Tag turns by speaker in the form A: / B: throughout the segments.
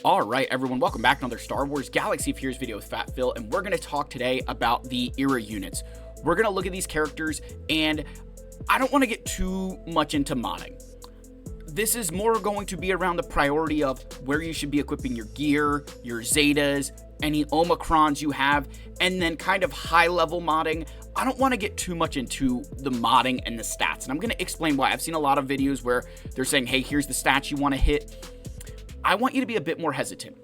A: Alright everyone, welcome back to another Star Wars Galaxy of Heroes video with Fat Phil, and we're going to talk today about the era units. We're going to look at these characters, and I don't want to get too much into modding. This is more going to be around the priority of where you should be equipping your gear, your Zetas, any Omicrons you have, and then kind of high-level modding. I don't want to get too much into the modding and the stats, and I'm going to explain why. I've seen a lot of videos where they're saying, hey, here's the stats you want to hit. I want you to be a bit more hesitant.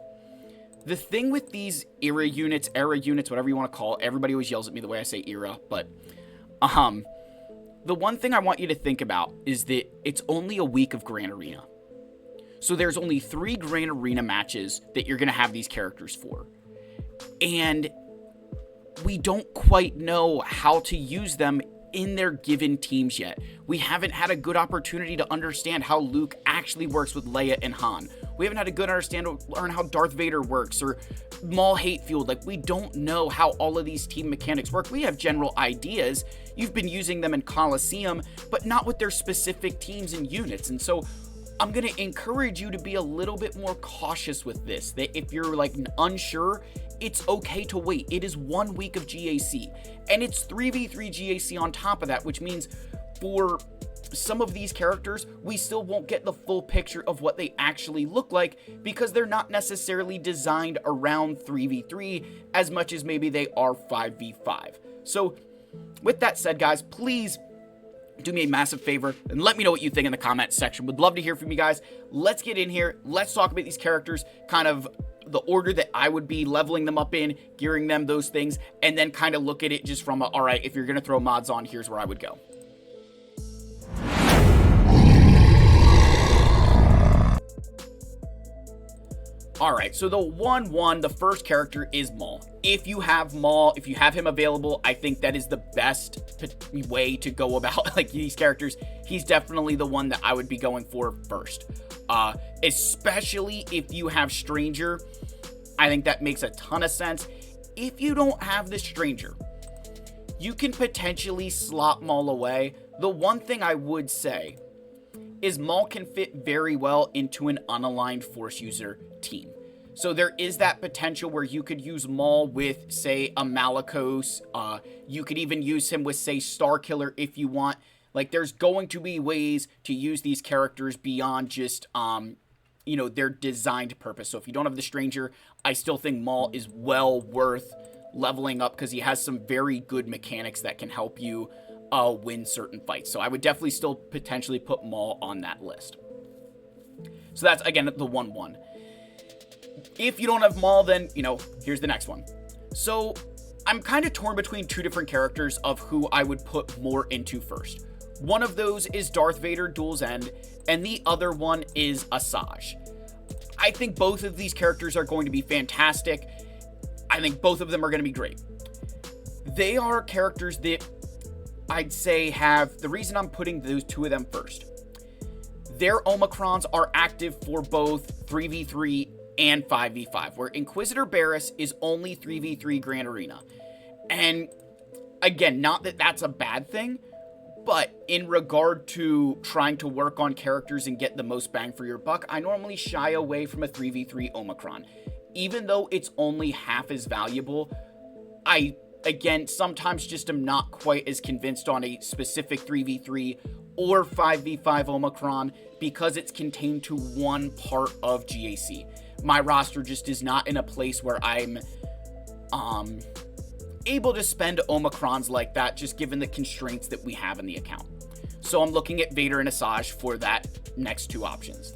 A: The thing with these era units, whatever you want to call it, everybody always yells at me the way I say era, but the one thing I want you to think about is that it's only a week of Grand Arena. So there's only 3 Grand Arena matches that you're going to have these characters for. And we don't quite know how to use them in their given teams yet. We haven't had a good opportunity to understand how Luke actually works with Leia and Han. We haven't had a good understanding to learn how Darth Vader works or Maul Hatefield. Like, we don't know how all of these team mechanics work. We have general ideas. You've been using them in Coliseum, but not with their specific teams and units. And so I'm going to encourage you to be a little bit more cautious with this. That if you're like unsure, it's okay to wait. It is 1 week of GAC, and it's 3v3 GAC on top of that, which means for some of these characters, we still won't get the full picture of what they actually look like because they're not necessarily designed around 3v3 as much as maybe they are 5v5. So with that said, guys, please do me a massive favor and let me know what you think in the comment section. Would love to hear from you guys. Let's get in here. Let's talk about these characters, kind of the order that I would be leveling them up in, gearing them, those things, and then kind of look at it just from all right, if you're going to throw mods on, here's where I would go. Alright, so the first character is Maul. If you have Maul, if you have him available, I think that is the best way to go about like these characters. He's definitely the one that I would be going for first. Especially if you have Stranger. I think that makes a ton of sense. If you don't have the Stranger, you can potentially slot Maul away. The one thing I would say is Maul can fit very well into an unaligned Force user team. So there is that potential where you could use Maul with, say, a Malicos. You could even use him with, say, Starkiller if you want. Like, there's going to be ways to use these characters beyond just, their designed purpose. So if you don't have the Stranger, I still think Maul is well worth leveling up because he has some very good mechanics that can help you win certain fights. So I would definitely still potentially put Maul on that list. So that's, again, the 1-1. If you don't have Maul, then, here's the next one. So I'm kind of torn between 2 different characters of who I would put more into first. One of those is Darth Vader Duel's End, and the other one is Asajj. I think both of these characters are going to be fantastic. I think both of them are going to be great. They are characters that I'd say have, the reason I'm putting those 2 of them first, their Omicrons are active for both 3v3 and 5v5, where Inquisitor Barriss is only 3v3 Grand Arena. And again, not that that's a bad thing, but in regard to trying to work on characters and get the most bang for your buck, I normally shy away from a 3v3 Omicron. Even though it's only half as valuable, I, again, sometimes just am not quite as convinced on a specific 3v3 or 5v5 Omicron because it's contained to one part of GAC. My roster just is not in a place where I'm able to spend Omicrons like that, just given the constraints that we have in the account. So I'm looking at Vader and Asajj for that next 2 options.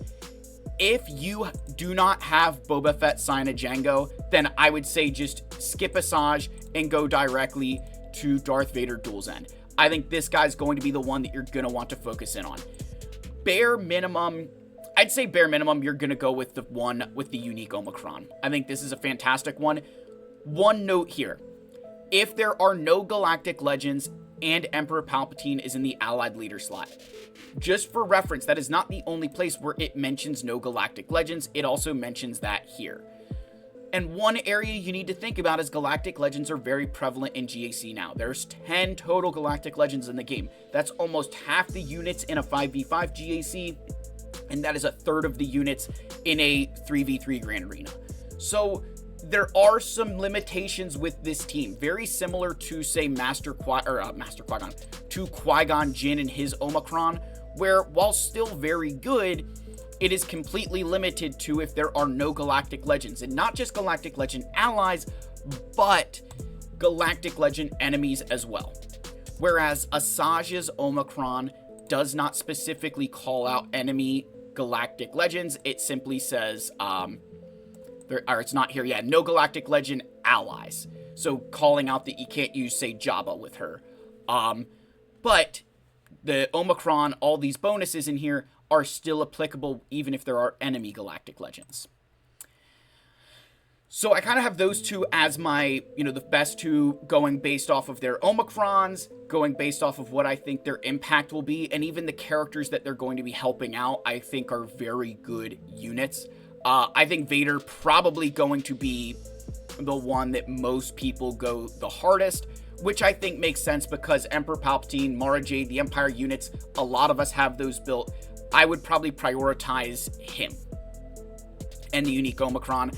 A: If you do not have Boba Fett sign a Django, then I would say just skip Asajj and go directly to Darth Vader Duel's End. I think this guy's going to be the one that you're going to want to focus in on. Bare minimum, I'd say bare minimum, you're going to go with the one with the unique Omicron. I think this is a fantastic one. One note here. If there are no Galactic Legends and Emperor Palpatine is in the Allied Leader slot, just for reference, that is not the only place where it mentions no Galactic Legends. It also mentions that here. And one area you need to think about is Galactic Legends are very prevalent in GAC now. There's 10 total Galactic Legends in the game. That's almost half the units in a 5v5 GAC. and that is a third of the units in a 3v3 Grand Arena. So there are some limitations with this team, very similar to, say, to Qui-Gon Jinn and his Omicron, where while still very good, it is completely limited to if there are no Galactic Legends, and not just Galactic Legend allies, but Galactic Legend enemies as well. Whereas Asajj's Omicron does not specifically call out enemy Galactic Legends, it simply says, it's not here yet, no Galactic Legend allies. So calling out that you can't use, say, Jabba with her. But the Omicron, all these bonuses in here are still applicable even if there are enemy Galactic Legends. So I kind of have those two as my, the best two, going based off of their Omicrons, going based off of what I think their impact will be, and even the characters that they're going to be helping out, I think are very good units. I think Vader probably going to be the one that most people go the hardest, which I think makes sense because Emperor Palpatine, Mara Jade, the Empire units, a lot of us have those built. I would probably prioritize him and the unique Omicron.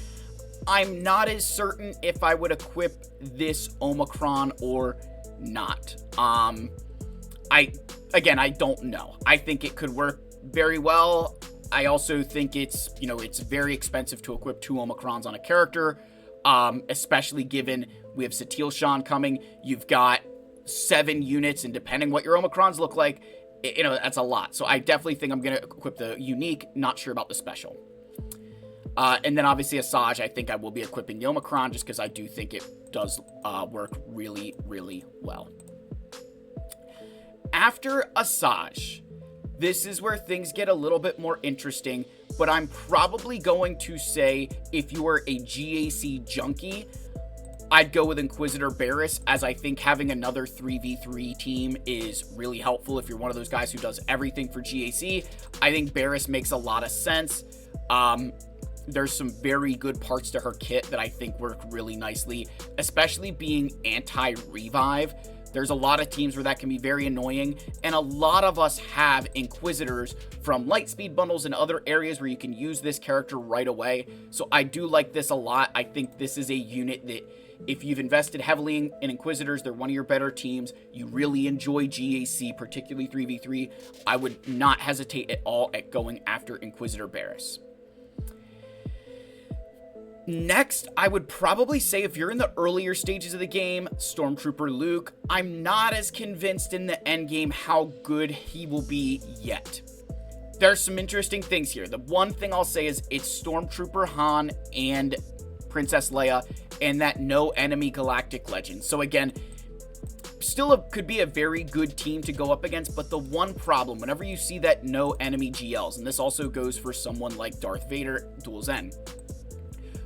A: I'm not as certain if I would equip this Omicron or not. I don't know. I think it could work very well. I also think it's very expensive to equip 2 Omicrons on a character, especially given we have Satil Shan coming. You've got 7 units, and depending what your Omicrons look like, that's a lot. So I definitely think I'm going to equip the unique, not sure about the special. And then obviously Asajj, I think I will be equipping the Omicron just because I do think it does work really, really well. After Asajj, this is where things get a little bit more interesting, but I'm probably going to say if you are a GAC junkie, I'd go with Inquisitor Barriss, as I think having another 3v3 team is really helpful if you're one of those guys who does everything for GAC. I think Barriss makes a lot of sense. There's some very good parts to her kit that I think work really nicely, especially being anti-revive. There's a lot of teams where that can be very annoying, and a lot of us have Inquisitors from Lightspeed bundles and other areas where you can use this character right away. So I do like this a lot. I think this is a unit that if you've invested heavily in Inquisitors, they're one of your better teams, you really enjoy GAC, particularly 3v3, I would not hesitate at all at going after Inquisitor Barriss. Next, I would probably say if you're in the earlier stages of the game, Stormtrooper Luke. I'm not as convinced in the end game how good he will be yet. There's some interesting things here. The one thing I'll say is it's Stormtrooper Han and Princess Leia, and that no enemy Galactic Legend. So again, still could be a very good team to go up against, but the one problem, whenever you see that no enemy GLs, and this also goes for someone like Darth Vader, Dual Zen,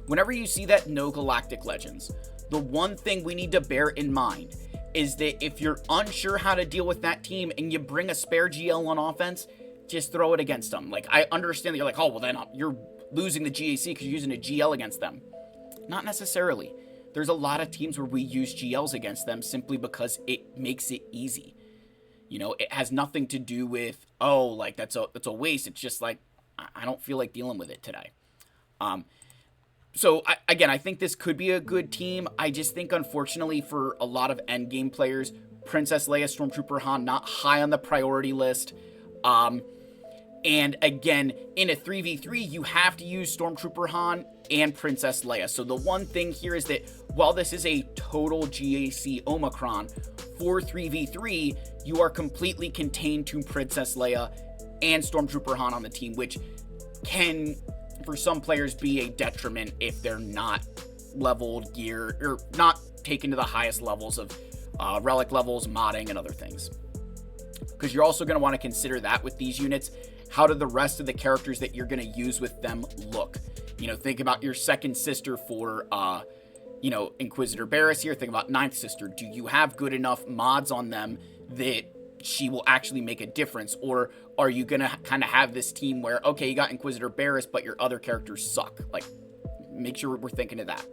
A: whenever you see that no Galactic Legends, the one thing we need to bear in mind is that if you're unsure how to deal with that team and you bring a spare GL on offense, just throw it against them. Like, I understand that you're like, oh, well then you're losing the GAC because you're using a GL against them. Not necessarily. There's a lot of teams where we use GLs against them simply because it makes it easy. It has nothing to do with, oh, like that's a waste. It's just like, I don't feel like dealing with it today. So, I think this could be a good team. I just think, unfortunately, for a lot of endgame players, Princess Leia, Stormtrooper Han, not high on the priority list. And again, in a 3v3, you have to use Stormtrooper Han and Princess Leia. So the one thing here is that while this is a total GAC Omicron, for 3v3, you are completely contained to Princess Leia and Stormtrooper Han on the team, which can, for some players, be a detriment if they're not leveled, geared, or not taken to the highest levels of relic levels, modding, and other things. Because you're also going to want to consider that with these units. How do the rest of the characters that you're going to use with them look? Think about your second sister for, Inquisitor Barriss here. Think about ninth sister. Do you have good enough mods on them that she will actually make a difference? Or are you going to kind of have this team where, okay, you got Inquisitor Barriss, but your other characters suck? Like, make sure we're thinking of that.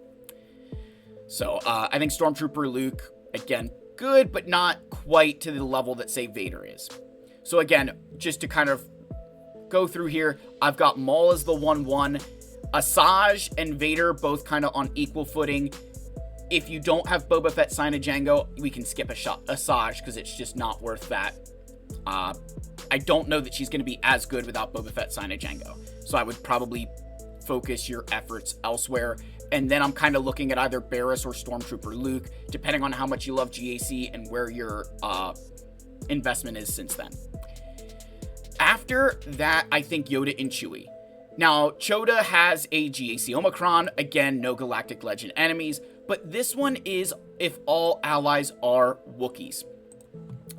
A: So, I think Stormtrooper Luke, again, good, but not quite to the level that, say, Vader is. So again, just to kind of go through here, I've got Maul as the 1-1, Asajj and Vader both kind of on equal footing. If you don't have Boba Fett sign a Django, we can skip Asajj because it's just not worth that. I don't know that she's going to be as good without Boba Fett sign a Django. So I would probably focus your efforts elsewhere. And then I'm kind of looking at either Barriss or Stormtrooper Luke, depending on how much you love GAC and where your investment is since then. After that, I think Yoda and Chewie. Now, Choda has a GAC Omicron. Again, no Galactic Legend enemies. But this one is if all allies are Wookiees.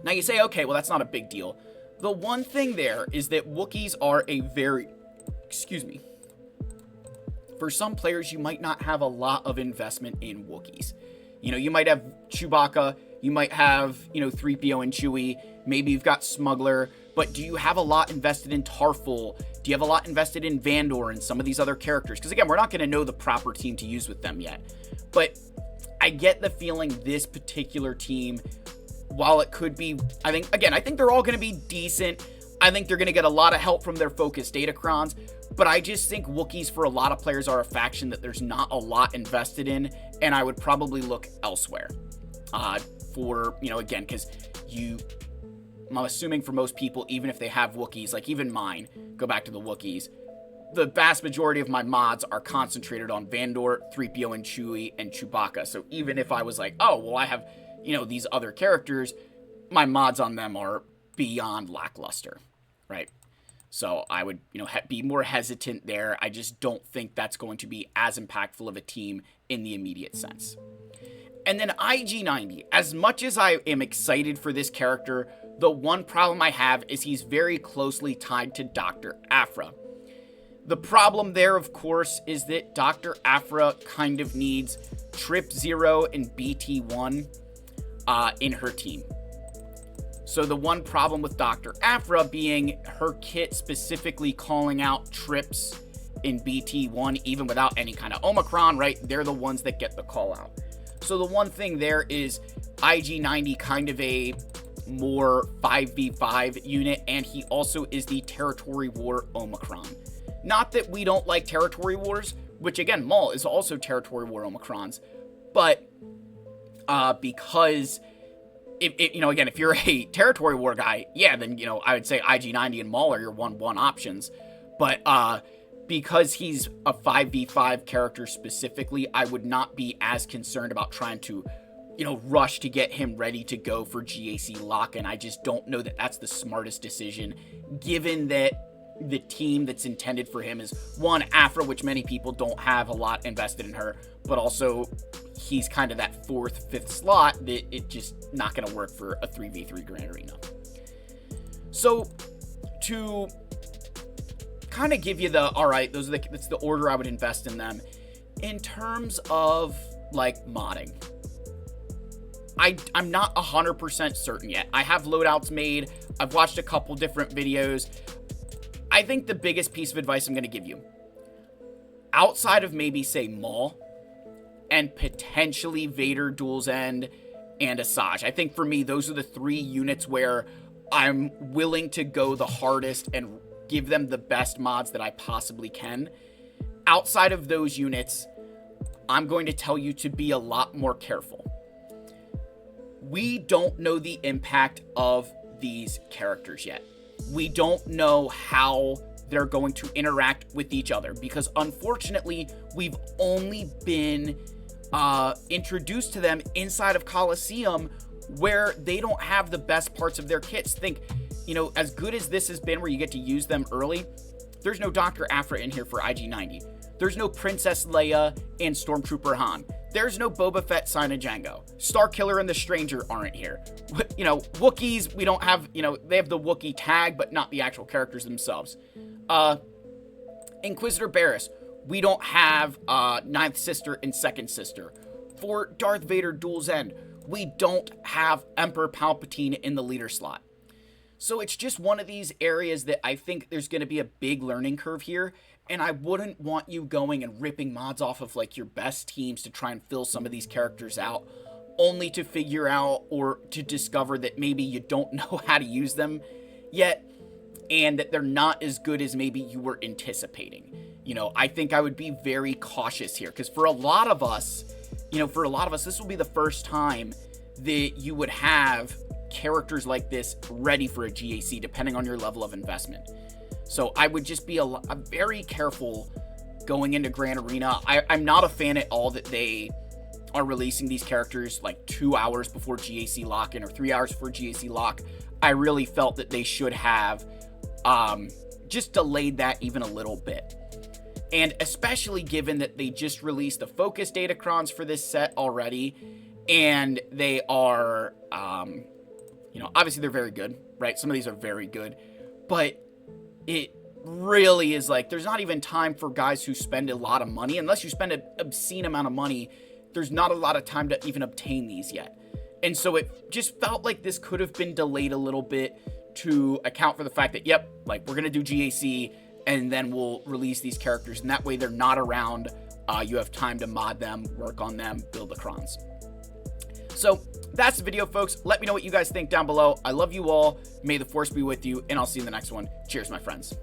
A: Now you say, okay, well, that's not a big deal. The one thing there is that Wookiees are a very, for some players, you might not have a lot of investment in Wookiees. You know, you might have Chewbacca, you might have, 3PO and Chewie, maybe you've got Smuggler, but do you have a lot invested in Tarful? Do you have a lot invested in Vandor and some of these other characters? Because again, we're not going to know the proper team to use with them yet. But I get the feeling this particular team, while it could be, I think they're all going to be decent. I think they're going to get a lot of help from their focused Datacrons, but I just think Wookiees for a lot of players are a faction that there's not a lot invested in, and I would probably look elsewhere. Again, because I'm assuming for most people, even if they have Wookiees, like even mine, go back to the Wookiees, the vast majority of my mods are concentrated on Vandor, 3PO and Chewie, and Chewbacca. So even if I was like, oh, well, I have, these other characters, my mods on them are beyond lackluster, right? So I would, be more hesitant there. I just don't think that's going to be as impactful of a team in the immediate sense. And then IG-90, as much as I am excited for this character, the one problem I have is he's very closely tied to Dr. Aphra. The problem there, of course, is that Dr. Aphra kind of needs Trip 0 and BT1 in her team. So the one problem with Dr. Aphra being her kit specifically calling out trips in BT1, even without any kind of Omicron, right? They're the ones that get the call out. So the one thing there is IG-90 kind of a more 5v5 unit, and he also is the Territory War Omicron. Not that we don't like Territory Wars, which again, Maul is also Territory War Omicrons, but because if you're a Territory War guy, yeah, then, I would say IG-90 and Maul are your 1-1 options, but because he's a 5v5 character specifically, I would not be as concerned about trying to, rush to get him ready to go for GAC lock-in. I just don't know that that's the smartest decision, given that the team that's intended for him is, one, Aphra, which many people don't have a lot invested in her, but also he's kind of that 4th, 5th slot that it just not going to work for a 3v3 Grand Arena. So to kind of give you that's the order I would invest in them. In terms of like modding, I'm not 100% certain yet. I have loadouts made. I've watched a couple different videos. I think the biggest piece of advice I'm going to give you, outside of maybe say Maul and potentially Vader, Duel's End, and Asajj, I think for me, those are the 3 units where I'm willing to go the hardest and give them the best mods that I possibly can. Outside of those units, I'm going to tell you to be a lot more careful. We don't know the impact of these characters yet. We don't know how they're going to interact with each other because unfortunately, we've only been introduced to them inside of Coliseum where they don't have the best parts of their kits. Think, as good as this has been where you get to use them early, there's no Dr. Aphra in here for IG-90. There's no Princess Leia and Stormtrooper Han. There's no Boba Fett sign of Django. Starkiller and the Stranger aren't here. Wookiees, we don't have, they have the Wookiee tag, but not the actual characters themselves. Inquisitor Barriss, we don't have Ninth Sister and Second Sister. For Darth Vader Duel's End, we don't have Emperor Palpatine in the leader slot. So it's just one of these areas that I think there's going to be a big learning curve here, and I wouldn't want you going and ripping mods off of like your best teams to try and fill some of these characters out, only to figure out or to discover that maybe you don't know how to use them yet. and that they're not as good as maybe you were anticipating. You know, I think I would be very cautious here, because for a lot of us, this will be the first time that you would have characters like this ready for a GAC, depending on your level of investment. So I would just be I'm very careful going into Grand Arena. I'm not a fan at all that they are releasing these characters like 2 hours before GAC lock-in or 3 hours before GAC lock. I really felt that they should have just delayed that even a little bit. And especially given that they just released the focus datacrons for this set already, and they are, obviously they're very good, right? Some of these are very good, but it really is like, there's not even time for guys who spend a lot of money. Unless you spend an obscene amount of money, there's not a lot of time to even obtain these yet. And so it just felt like this could have been delayed a little bit to account for the fact that, yep, like we're going to do GAC and then we'll release these characters. And that way they're not around. You have time to mod them, work on them, build the crons. So that's the video, folks. Let me know what you guys think down below. I love you all. May the force be with you, and I'll see you in the next one. Cheers, my friends.